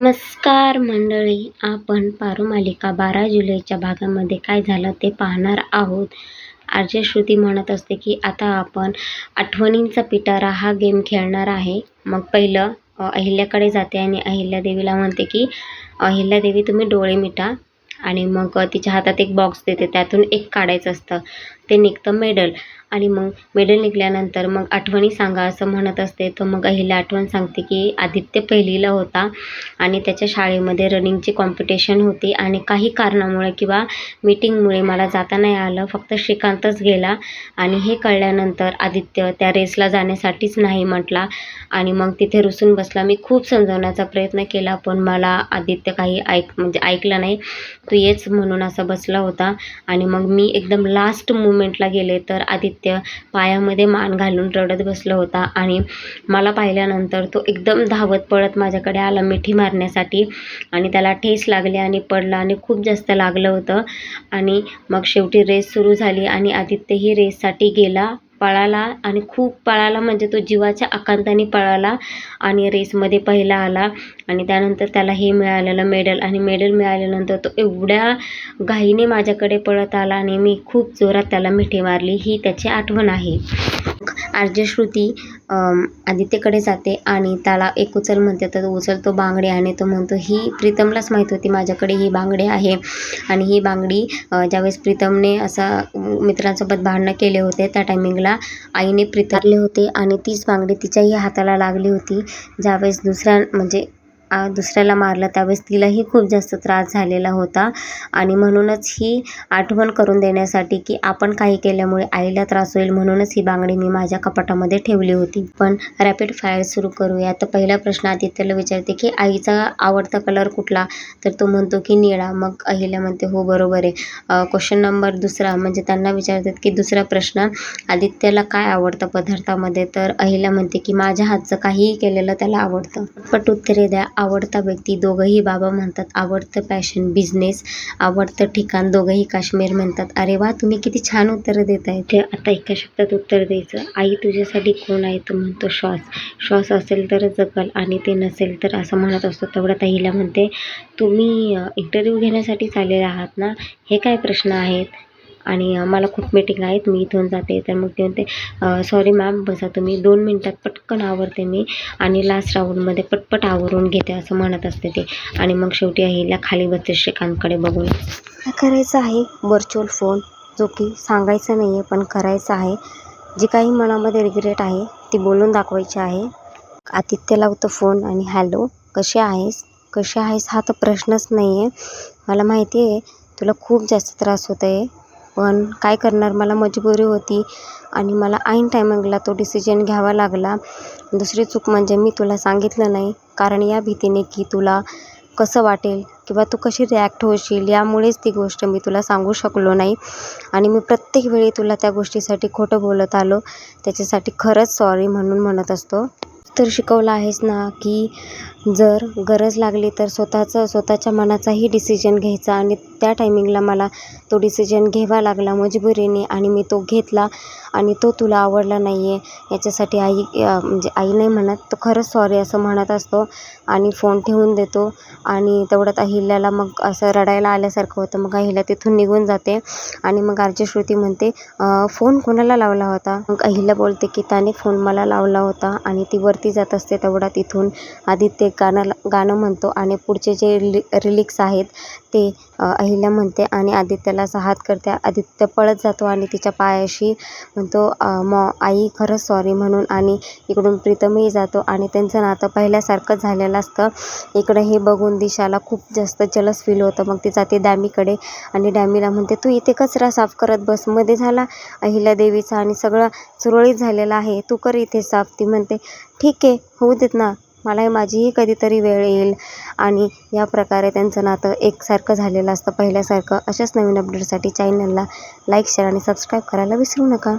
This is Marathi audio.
नमस्कार मंडळी, आपण पारू मालिका 12 जुलैच्या भागामध्ये काय झालं ते पाहणार आहोत. आरजे श्रुती म्हणत असते की आता आपण आठवणींचा पिटारा हा गेम खेळणार आहे. मग पहिलं अहिल्याकडे जाते आणि अहिल्यादेवीला म्हणते की अहिल्यादेवी तुम्ही डोळे मिटा आणि मग तिच्या हातात एक बॉक्स देते, त्यातून एक काढायचं असतं, ते निघतं मेडल. आणि मग मेडल निघाल्यानंतर मग आठवणी सांगा असं म्हणत असते. तर मग अहिल्या आठवण सांगते की आदित्य पहिलीला होता आणि त्याच्या शाळेमध्ये रनिंगची कॉम्पिटिशन होती आणि काही कारणामुळे किंवा मीटिंगमुळे मला जाता नाही आलं, फक्त श्रीकांतच गेला. आणि हे कळल्यानंतर आदित्य त्या रेसला जाण्यासाठीच नाही म्हटला आणि मग तिथे रुसून बसला. मी खूप समजवण्याचा प्रयत्न केला पण मला आदित्य काही ऐकलं नाही. तू येच म्हणून असा बसला होता. आणि मग मी एकदम लास्ट मुमेंटला गेले तर आदित्य पायामध्ये मान घालून रडत बसला होता आणि मला पाहिल्यानंतर तो एकदम धावत पळत माझ्याकडे आला मिठी मारण्यासाठी आणि त्याला ठेच लागली आणि पडला आणि खूप जास्त लागलं होतं. आणि मग शेवटी रेस सुरू झाली आणि आदित्यही रेससाठी गेला, पळाला आणि खूप पळाला, म्हणजे तो जीवाच्या आकांताने पळाला आणि रेसमध्ये पहिला आला. आणि त्यानंतर त्याला हे मिळालेलं मेडल. आणि मेडल मिळाल्यानंतर तो एवढ्या घाईने माझ्याकडे पळत आला आणि मी खूप जोरात त्याला मिठी मारली. ही त्याची आठवण आहे. आरजे श्रुती आदित्यकडे जाते आणि त्याला एक उचल म्हणते, तर तो उचलतो बांगडी आणि तो म्हणतो ही प्रीतमलाच माहीत होती माझ्याकडे ही बांगडी आहे. आणि ही बांगडी ज्यावेळेस प्रीतमने असा मित्रांसोबत भांडणं केले होते त्या टायमिंगला आईने प्रीतमले होते आणि तीच बांगडी तिच्याही हाताला लागली होती. ज्यावेळेस दुसऱ्याला मारलं त्यावेळेस तिलाही खूप जास्त त्रास झालेला होता. आणि म्हणूनच ही आठवण करून देण्यासाठी की आपण काही केल्यामुळे आईला त्रास होईल म्हणूनच ही बांगडी मी माझ्या कपाटामध्ये ठेवली होती. पण रॅपिड फायर सुरू करूया. तर पहिला प्रश्न आदित्यला विचारते की आईचा आवडता कलर कुठला, तर तो म्हणतो की निळा. मग अहिल्या म्हणते हो बरोबर आहे. क्वेश्चन नंबर दुसरा, म्हणजे त्यांना विचारतात की दुसरा प्रश्न, आदित्यला काय आवडतं पदार्थामध्ये, तर अहिल्या म्हणते की माझ्या हातचं काहीही केलेलं त्याला आवडतं. पट उत्तरे द्या. आवडता व्यक्ती, दोघंही बाबा म्हणतात. आवडतं पॅशन, बिझनेस. आवडतं ठिकाण, दोघंही काश्मीर म्हणतात. अरे वा, तुम्ही किती छान उत्तरं देताय. ते आता एका शब्दात उत्तर द्यायचं. आई तुझ्यासाठी कोण आहे, तो म्हणतो श्वास. श्वास असेल तर जगल आणि ते नसेल तर, असं म्हणत असतो. तेवढ्यात अहिल्या म्हणते तुम्ही इंटरव्ह्यू घेण्यासाठी आलेले आहात ना, हे काय प्रश्न आहेत आणि मला खूप मीटिंग आहेत, मी इथून जाते. तर मग ते म्हणते सॉरी मॅम, बसा तुम्ही, 2 मिनिटात पटकन आवरते मी आणि लास्ट राऊंडमध्ये पटपट आवरून घेते, असं म्हणत असते ते. आणि मग शेवटी अहिल्या खाली बसते श्रीकांतकडे बघून. काय करायचं आहे, व्हर्च्युअल फोन, जो की सांगायचं नाही आहे पण करायचं आहे. जी काही मनामध्ये रिग्रेट आहे ती बोलून दाखवायची आहे. आदित्य लावतो फोन आणि हॅलो, कशी आहेस हा तर प्रश्नच नाही आहे. मला माहिती आहे तुला खूप जास्त त्रास होत आहे, पण काय करणार, मला मजबुरी होती आणि मला ऐन टायमिंगला तो डिसिजन घ्यावा लागला. दुसरी चूक म्हणजे मी तुला सांगितलं नाही, कारण या भीतीने की तुला कसं वाटेल किंवा तू कशी रिॲक्ट होशील, यामुळेच ती गोष्ट मी तुला सांगू शकलो नाही. आणि मी प्रत्येक वेळी तुला त्या गोष्टीसाठी खोटं बोलत आलो, त्याच्यासाठी खरंच सॉरी म्हणून म्हणत असतो. तर शिकवलं आहेस ना की जर गरज लागली तर स्वतःच्या मनाचाही डिसिजन घ्यायचा. आणि त्या टायमिंगला मला तो डिसिजन घ्यावा लागला मजबुरीने आणि मी तो घेतला आणि तो तुला आवडला नाही आहे. याच्यासाठी आई नाही म्हणत, तो खरंच सॉरी असं म्हणत असतो आणि फोन ठेवून देतो. आणि तेवढ्यात अहिल्याला मग असं रडायला आल्यासारखं होतं. मग अहिल्या तिथून निघून जाते आणि मग आरजे श्रुती म्हणते फोन कोणाला लावला होता. मग अहिल्या बोलते की त्याने फोन मला लावला होता. आणि ती वरती जात असते. तेवढ्यात इथून आदित्य गाणं म्हणतो आणि पुढचे जे लिरिक्स आहेत ते अहिल्या म्हणते आणि आदित्यला असा हात करते. आदित्य पळत जातो आणि तिच्या पायाशी म्हणतो आई खरंच सॉरी म्हणून. आणि इकडून प्रीतमही जातो आणि त्यांचं नातं पहिल्यासारखं झालेलं असतं. इकडं हे बघून दिशाला खूप जास्त जलस फील होतं. मग ती जाते डॅमीकडे आणि डॅमीला म्हणते तू इथे कचरा साफ करत बस, मध्ये झाला अहिल्यादेवीचा आणि सगळं सुरळीत झालेलं आहे, तू कर इथे साफ. ती म्हणते ठीक आहे, होऊ देत ना, मलाही माझीही कधीतरी वेळ येईल. आणि या प्रकारे त्यांचं नातं एकसारखं झालेलं असतं पहिल्यासारखं. अशाच नवीन अपडेटसाठी चॅनलला लाईक, शेअर आणि सबस्क्राईब करायला विसरू नका.